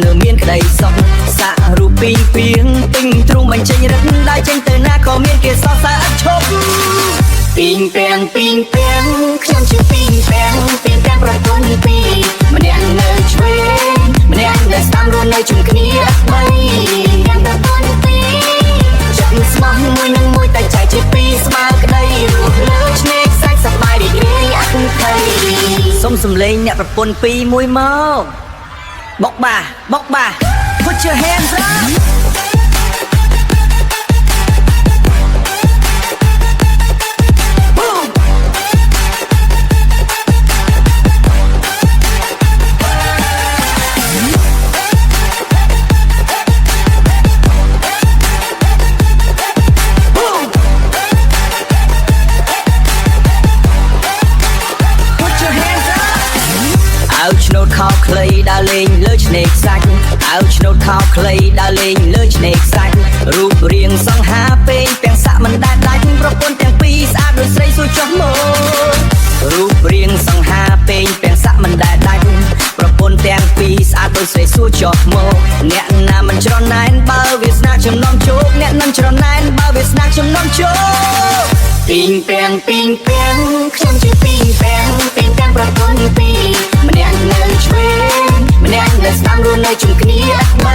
នៅមានក្តីសុខសាក់រូបពីងពីងពេញទ្រូងបញ្ចេញរឹកដើរចេញទៅណាក៏មានគេសរសើរឥតឈប់ពីងពាំងខ្ញុំជាពីងពាំងប្រពន្ធពីរម្នាក់នៅឆ្វេងម្នាក់នៅស្ដាំរស់នៅជុំគ្នាបីទាំងប្រពន្ធពីរចិត្តស្មោះមួយនឹងមួយតែចែកជាពីរស្មើក្តីរស់លើឆ្នេរខ្សាច់សប្បាយរីករាយអត់ភ័យសុំសំលេងអ្នកប្រពន្ធពីរមួយមកបុកបា Put your hands upឆ្នោតខោខ្លីដើរលេងលើឆ្នេរខ្សាច់អើឆ្នោតខោខ្លីដើរលេងលើឆ្នេរខ្សាច់រូបរាងសង្ហាពេងទាំងសាក់មិនដែលដាច់ប្រពន្ធទាំងពីរស្អាតដូចស្រីសួរចុះមករូបរាងសង្ហាពេងទាំងសាក់មិនដែលដាច់ប្រពន្ធទាំងពីរស្អាតដូចស្រីសួរចុះមកអ្នកណាមិនច្រណែនបើវាស្នាចំណងជោគអ្នកនឹងច្រណែនបើវាស្នាចំណងជោគពីងពាំងខ្ញុំជាពីងពាំងប្រពន្ធពីរម្នាក់នៅឆ្វេងម្នាក់នៅស្ដាំរស់នៅជុំគ្នាបី